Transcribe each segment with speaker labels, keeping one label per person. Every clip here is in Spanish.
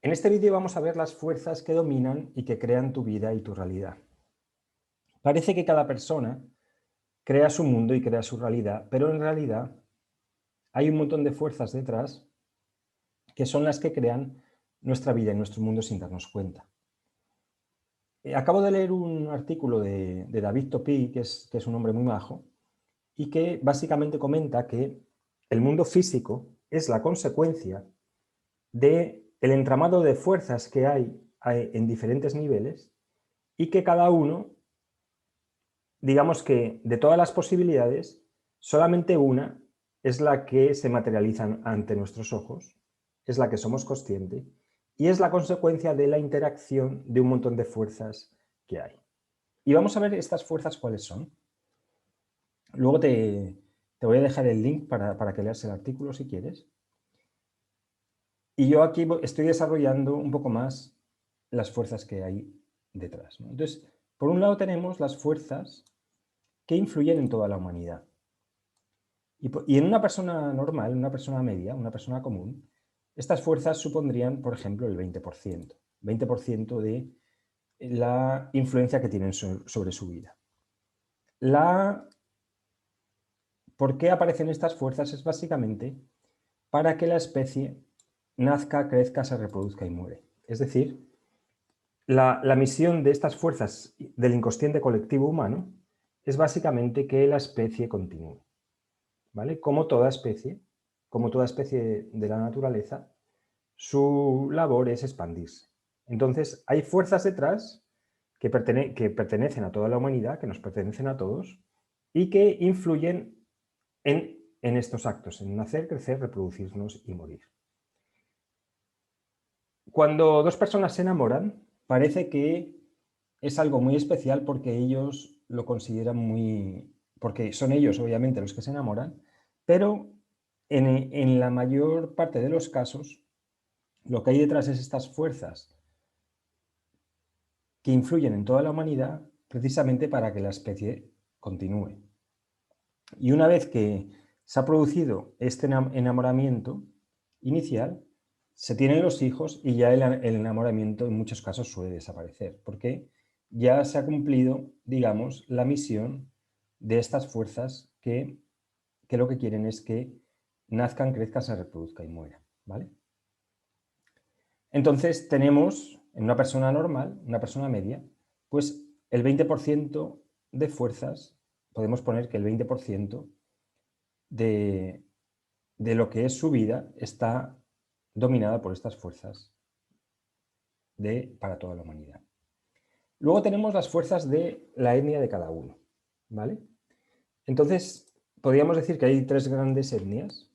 Speaker 1: En este vídeo vamos a ver las fuerzas que dominan y que crean tu vida y tu realidad. Parece que cada persona crea su mundo y crea su realidad, pero en realidad hay un montón de fuerzas detrás que son las que crean nuestra vida y nuestro mundo sin darnos cuenta. Acabo de leer un artículo de David Topy, que es un hombre muy majo, y que básicamente comenta que el mundo físico es la consecuencia del entramado de fuerzas que hay en diferentes niveles y que cada uno, digamos que de todas las posibilidades, solamente una es la que se materializa ante nuestros ojos, es la que somos conscientes y es la consecuencia de la interacción de un montón de fuerzas que hay. Y vamos a ver estas fuerzas cuáles son. Luego te voy a dejar el link para que leas el artículo si quieres. Y yo aquí estoy desarrollando un poco más las fuerzas que hay detrás, ¿no? Entonces, por un lado tenemos las fuerzas que influyen en toda la humanidad. Y en una persona normal, una persona media, una persona común, estas fuerzas supondrían, por ejemplo, el 20%. 20% de la influencia que tienen sobre su vida. ¿Por qué aparecen estas fuerzas? Es básicamente para que la especie nazca, crezca, se reproduzca y muere. Es decir, la misión de estas fuerzas del inconsciente colectivo humano es básicamente que la especie continúe. ¿Vale? Como toda especie de la naturaleza, su labor es expandirse. Entonces, hay fuerzas detrás que pertenecen a toda la humanidad, que nos pertenecen a todos, y que influyen en estos actos, en nacer, crecer, reproducirnos y morir. Cuando dos personas se enamoran, parece que es algo muy especial porque ellos lo consideran porque son ellos, obviamente, los que se enamoran, pero en la mayor parte de los casos, lo que hay detrás es estas fuerzas que influyen en toda la humanidad precisamente para que la especie continúe. Y una vez que se ha producido este enamoramiento inicial, se tienen los hijos y ya el enamoramiento en muchos casos suele desaparecer, porque ya se ha cumplido, digamos, la misión de estas fuerzas que lo que quieren es que nazcan, crezcan, se reproduzcan y mueran, ¿vale? Entonces tenemos en una persona normal, una persona media, pues el 20% de fuerzas, podemos poner que el 20% de lo que es su vida está dominada por estas fuerzas para toda la humanidad. Luego tenemos las fuerzas de la etnia de cada uno, ¿vale? Entonces, podríamos decir que hay tres grandes etnias: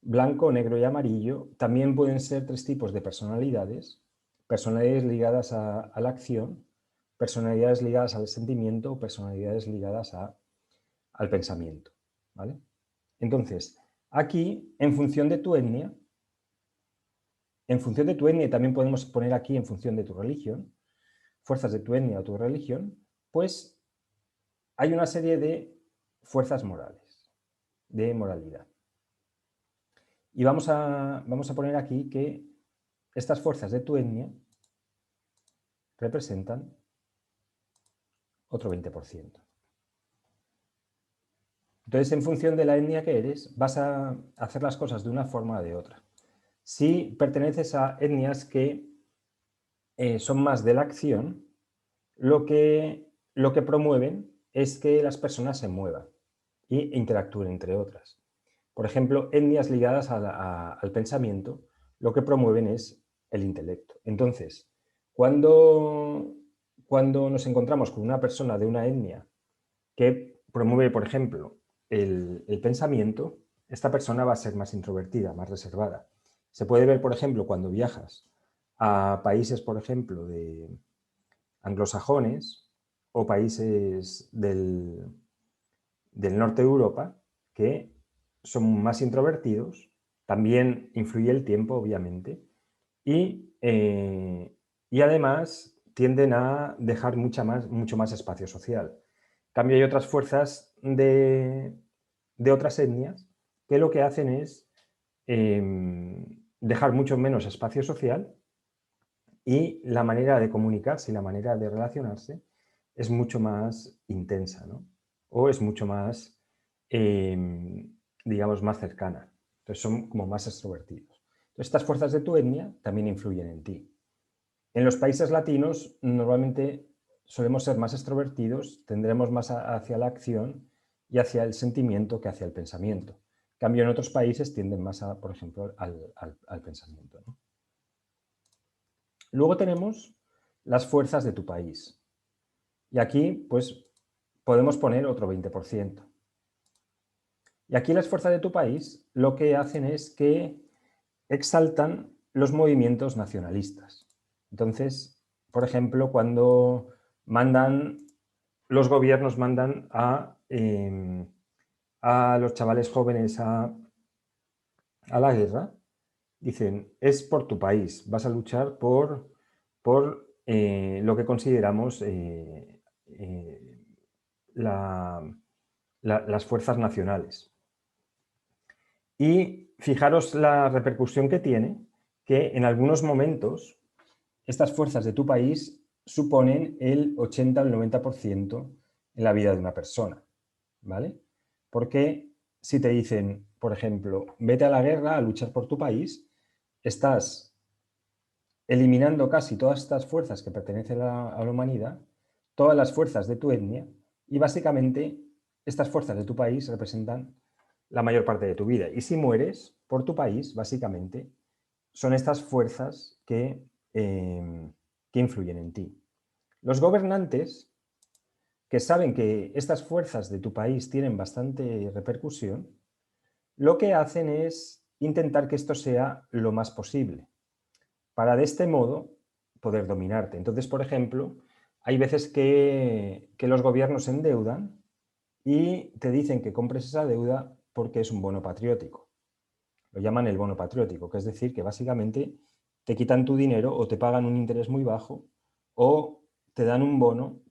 Speaker 1: blanco, negro y amarillo. También pueden ser tres tipos de personalidades: personalidades ligadas a la acción, personalidades ligadas al sentimiento o personalidades ligadas al pensamiento, ¿vale? Entonces, aquí, en función de tu etnia, también podemos poner aquí en función de tu religión, fuerzas de tu etnia o tu religión, pues hay una serie de fuerzas morales, de moralidad. Y vamos a poner aquí que estas fuerzas de tu etnia representan otro 20%. Entonces, en función de la etnia que eres, vas a hacer las cosas de una forma o de otra. Si perteneces a etnias que son más de la acción, lo que promueven es que las personas se muevan e interactúen entre otras. Por ejemplo, etnias ligadas al pensamiento, lo que promueven es el intelecto. Entonces, cuando nos encontramos con una persona de una etnia que promueve, por ejemplo, el pensamiento, esta persona va a ser más introvertida, más reservada. Se puede ver, por ejemplo, cuando viajas a países, por ejemplo, de anglosajones o países del norte de Europa, que son más introvertidos. También influye el tiempo, obviamente, y además tienden a dejar mucho más espacio social. En cambio, hay otras fuerzas de otras etnias que lo que hacen es dejar mucho menos espacio social y la manera de comunicarse y la manera de relacionarse es mucho más intensa, ¿no? O es mucho más, digamos, más cercana. Entonces son como más extrovertidos. Entonces, estas fuerzas de tu etnia también influyen en ti. En los países latinos normalmente solemos ser más extrovertidos, tendremos más hacia la acción y hacia el sentimiento que hacia el pensamiento. En cambio, en otros países tienden más, por ejemplo, al pensamiento, ¿no? Luego tenemos las fuerzas de tu país. Y aquí, pues, podemos poner otro 20%. Y aquí las fuerzas de tu país lo que hacen es que exaltan los movimientos nacionalistas. Entonces, por ejemplo, cuando los gobiernos mandan a los chavales jóvenes a la guerra, dicen, es por tu país, vas a luchar por lo que consideramos las fuerzas nacionales. Y fijaros la repercusión que tiene, que en algunos momentos estas fuerzas de tu país suponen el 80 o el 90% en la vida de una persona, ¿vale? Porque si te dicen, por ejemplo, vete a la guerra a luchar por tu país, estás eliminando casi todas estas fuerzas que pertenecen a la humanidad, todas las fuerzas de tu etnia, y básicamente estas fuerzas de tu país representan la mayor parte de tu vida. Y si mueres por tu país, básicamente, son estas fuerzas que influyen en ti. Los gobernantes, que saben que estas fuerzas de tu país tienen bastante repercusión, lo que hacen es intentar que esto sea lo más posible, para de este modo poder dominarte. Entonces, por ejemplo, hay veces que los gobiernos se endeudan y te dicen que compres esa deuda porque es un bono patriótico. Lo llaman el bono patriótico, que es decir, que básicamente te quitan tu dinero o te pagan un interés muy bajo o te dan un bono,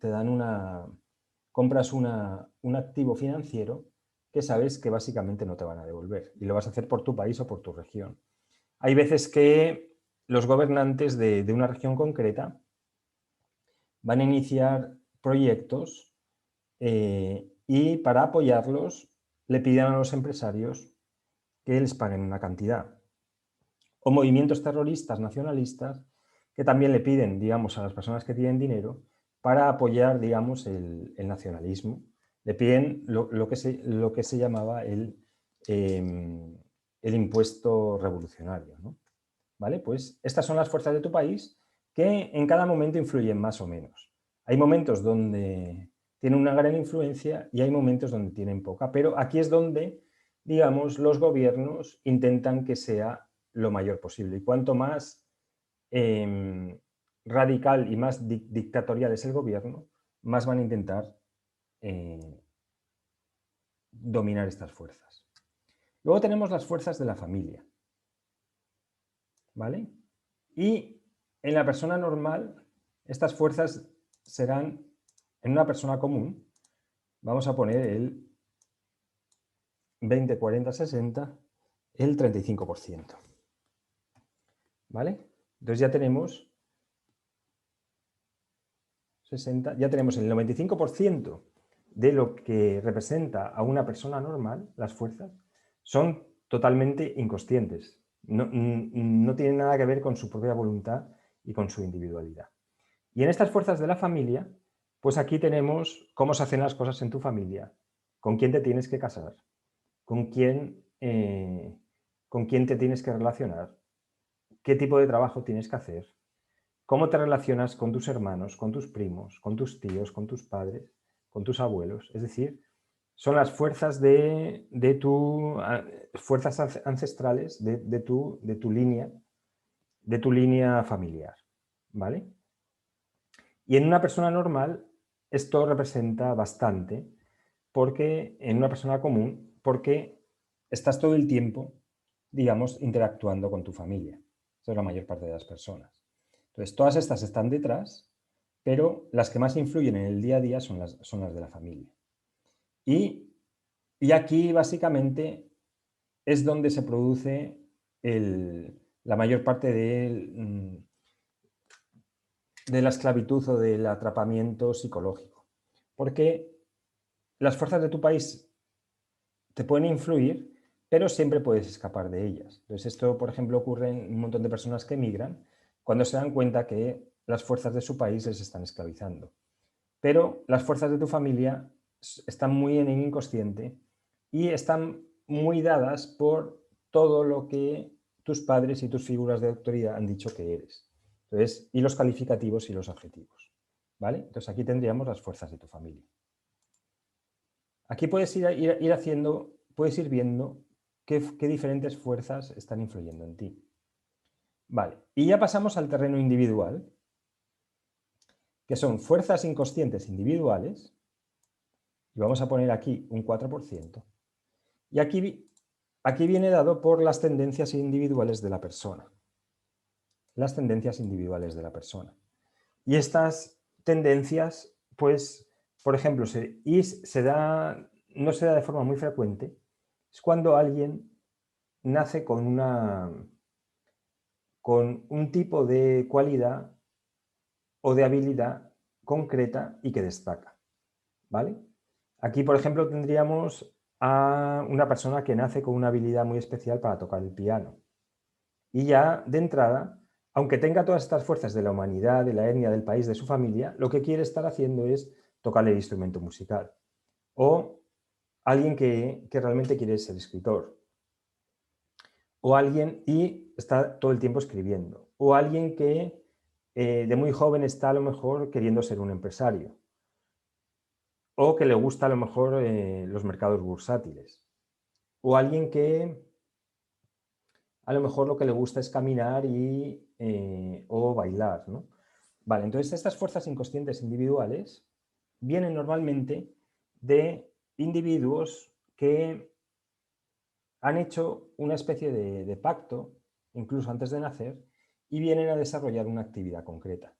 Speaker 1: compras un activo financiero que sabes que básicamente no te van a devolver y lo vas a hacer por tu país o por tu región. Hay veces que los gobernantes de una región concreta van a iniciar proyectos y para apoyarlos le piden a los empresarios que les paguen una cantidad. O movimientos terroristas nacionalistas que también le piden, digamos, a las personas que tienen dinero para apoyar, digamos, el nacionalismo. Le piden lo que se llamaba el impuesto revolucionario, ¿no? ¿Vale? Pues estas son las fuerzas de tu país que en cada momento influyen más o menos. Hay momentos donde tienen una gran influencia y hay momentos donde tienen poca, pero aquí es donde, digamos, los gobiernos intentan que sea lo mayor posible. Y cuanto más radical y más dictatorial es el gobierno, más van a intentar dominar estas fuerzas. Luego tenemos las fuerzas de la familia, ¿vale? Y en la persona normal, estas fuerzas serán, en una persona común, vamos a poner el 20, 40, 60, el 35%. ¿Vale? Entonces ya tenemos 60, ya tenemos el 95% de lo que representa a una persona normal, las fuerzas, son totalmente inconscientes. No tienen nada que ver con su propia voluntad y con su individualidad. Y en estas fuerzas de la familia, pues aquí tenemos cómo se hacen las cosas en tu familia, con quién te tienes que casar, con quién te tienes que relacionar, qué tipo de trabajo tienes que hacer, cómo te relacionas con tus hermanos, con tus primos, con tus tíos, con tus padres, con tus abuelos. Es decir, son las fuerzas fuerzas ancestrales de tu línea familiar, ¿vale? Y en una persona normal esto representa bastante, porque en una persona común, porque estás todo el tiempo, digamos, interactuando con tu familia. Eso es la mayor parte de las personas. Entonces, todas estas están detrás, pero las que más influyen en el día a día son las de la familia. Y aquí, básicamente, es donde se produce la mayor parte de la esclavitud o del atrapamiento psicológico. Porque las fuerzas de tu país te pueden influir, pero siempre puedes escapar de ellas. Entonces, esto, por ejemplo, ocurre en un montón de personas que emigran cuando se dan cuenta que las fuerzas de su país les están esclavizando. Pero las fuerzas de tu familia están muy en el inconsciente y están muy dadas por todo lo que tus padres y tus figuras de autoridad han dicho que eres. Entonces, y los calificativos y los adjetivos. ¿Vale? Entonces, aquí tendríamos las fuerzas de tu familia. Aquí puedes ir haciendo, puedes ir viendo qué diferentes fuerzas están influyendo en ti. Vale, y ya pasamos al terreno individual, que son fuerzas inconscientes individuales, y vamos a poner aquí un 4%, y aquí viene dado por las tendencias individuales de la persona. Las tendencias individuales de la persona. Y estas tendencias, pues, por ejemplo, no se da de forma muy frecuente, es cuando alguien nace con un tipo de cualidad o de habilidad concreta y que destaca, ¿vale? Aquí, por ejemplo, tendríamos a una persona que nace con una habilidad muy especial para tocar el piano. Y ya, de entrada, aunque tenga todas estas fuerzas de la humanidad, de la etnia, del país, de su familia, lo que quiere estar haciendo es tocar el instrumento musical. O alguien que realmente quiere ser escritor. O alguien y está todo el tiempo escribiendo. O alguien que de muy joven está a lo mejor queriendo ser un empresario. O que le gusta a lo mejor los mercados bursátiles. O alguien que a lo mejor lo que le gusta es caminar o bailar, ¿no? Vale, entonces estas fuerzas inconscientes individuales vienen normalmente de individuos que han hecho una especie de pacto, incluso antes de nacer, y vienen a desarrollar una actividad concreta,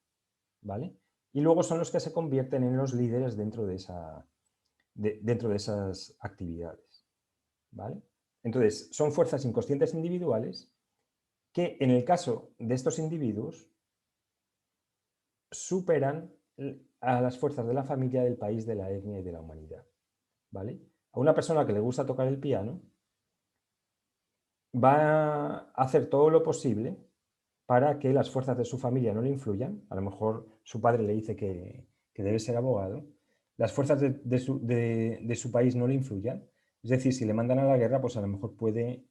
Speaker 1: ¿vale? Y luego son los que se convierten en los líderes dentro de esas actividades, ¿vale? Entonces, son fuerzas inconscientes individuales que, en el caso de estos individuos, superan a las fuerzas de la familia, del país, de la etnia y de la humanidad, ¿vale? A una persona que le gusta tocar el piano va a hacer todo lo posible para que las fuerzas de su familia no le influyan. A lo mejor su padre le dice que debe ser abogado. Las fuerzas de su país no le influyan. Es decir, si le mandan a la guerra, pues a lo mejor puede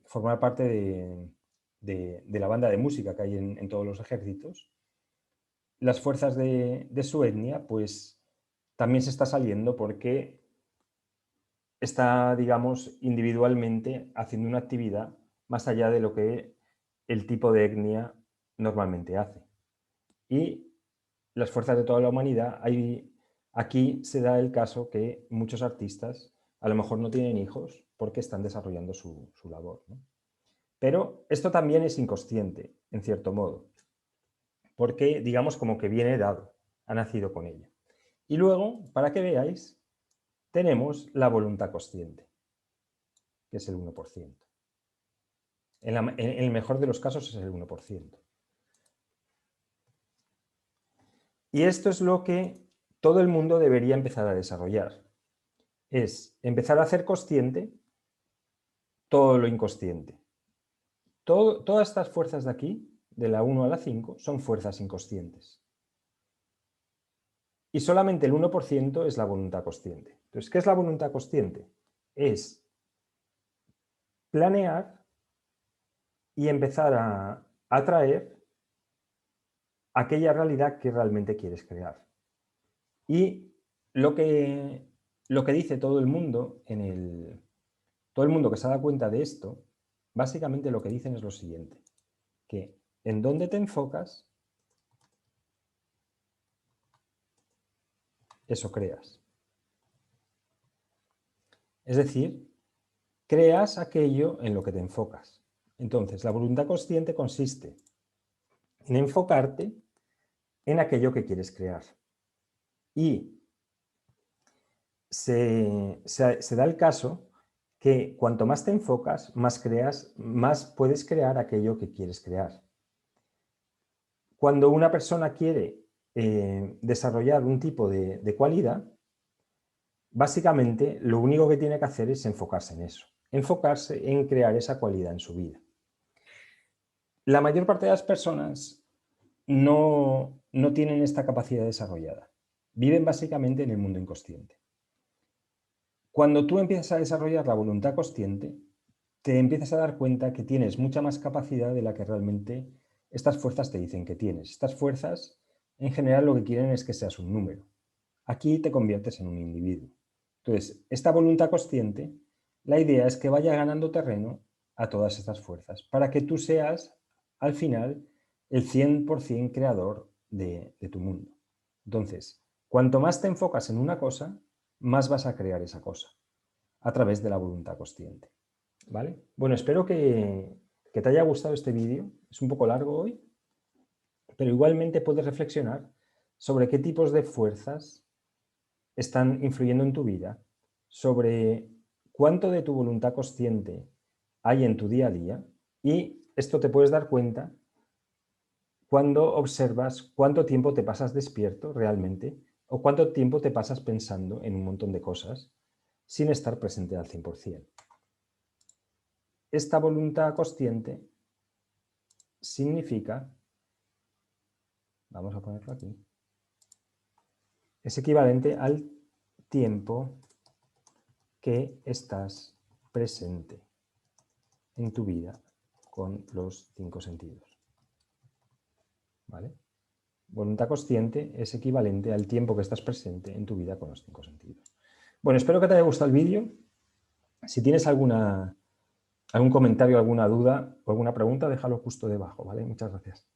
Speaker 1: formar parte de la banda de música que hay en todos los ejércitos. Las fuerzas de su etnia, pues también se está saliendo porque está, digamos, individualmente haciendo una actividad más allá de lo que el tipo de etnia normalmente hace. Y las fuerzas de toda la humanidad, aquí se da el caso que muchos artistas a lo mejor no tienen hijos porque están desarrollando su labor, ¿no? Pero esto también es inconsciente, en cierto modo, porque digamos como que viene dado, ha nacido con ella. Y luego, para que veáis, tenemos la voluntad consciente, que es el 1%. En el mejor de los casos es el 1%. Y esto es lo que todo el mundo debería empezar a desarrollar. Es empezar a hacer consciente todo lo inconsciente. Todas estas fuerzas de aquí, de la 1 a la 5, son fuerzas inconscientes. Y solamente el 1% es la voluntad consciente. Entonces, ¿qué es la voluntad consciente? Es planear y empezar a atraer aquella realidad que realmente quieres crear. Y lo que dice todo el mundo todo el mundo que se da cuenta de esto, básicamente lo que dicen es lo siguiente, que en dónde te enfocas, eso creas. Es decir, creas aquello en lo que te enfocas. Entonces, la voluntad consciente consiste en enfocarte en aquello que quieres crear. Y se da el caso que cuanto más te enfocas, más puedes crear aquello que quieres crear. cuando una persona quiere desarrollar un tipo de cualidad, básicamente lo único que tiene que hacer es enfocarse en eso, enfocarse en crear esa cualidad en su vida. La mayor parte de las personas no tienen esta capacidad desarrollada. Viven básicamente en el mundo inconsciente. Cuando tú empiezas a desarrollar la voluntad consciente, te empiezas a dar cuenta que tienes mucha más capacidad de la que realmente estas fuerzas te dicen que tienes. Estas fuerzas, en general, lo que quieren es que seas un número. Aquí te conviertes en un individuo. Entonces, esta voluntad consciente, la idea es que vaya ganando terreno a todas estas fuerzas, para que tú seas, al final, el 100% creador de tu mundo. Entonces, cuanto más te enfocas en una cosa, más vas a crear esa cosa, a través de la voluntad consciente. ¿Vale? Bueno, espero que te haya gustado este vídeo. Es un poco largo hoy, pero igualmente puedes reflexionar sobre qué tipos de fuerzas están influyendo en tu vida, sobre cuánto de tu voluntad consciente hay en tu día a día, y esto te puedes dar cuenta cuando observas cuánto tiempo te pasas despierto realmente o cuánto tiempo te pasas pensando en un montón de cosas sin estar presente al 100%. Esta voluntad consciente significa, vamos a ponerlo aquí, es equivalente al tiempo que estás presente en tu vida con los 5 sentidos. ¿Vale? Voluntad consciente es equivalente al tiempo que estás presente en tu vida con los 5 sentidos. Bueno, espero que te haya gustado el vídeo. Si tienes algún comentario, alguna duda o alguna pregunta, déjalo justo debajo, ¿vale? Muchas gracias.